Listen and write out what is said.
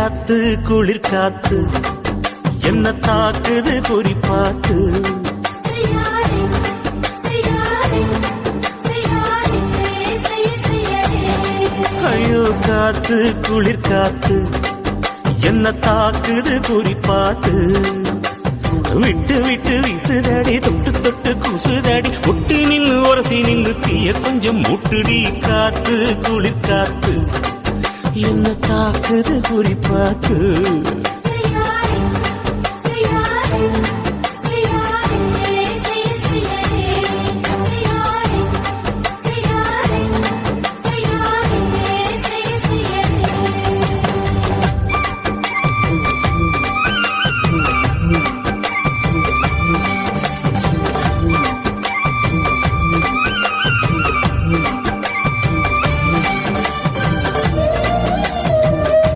காத்து குளிர் காத்து என்ன தாக்குது குறிப்பாத்து. ஐயோ காத்து குளிர் காத்து என்ன தாக்குது குறிப்பாத்து. விட்டு விட்டு விசுதடி தொட்டு தொட்டு குசுதடி ஒட்டி நின்னு உரசி நின்னு தீய கொஞ்சம் முட்டுடி. காத்து குளிர் காத்து என்ன தாக்குது குறிப்பாத்து.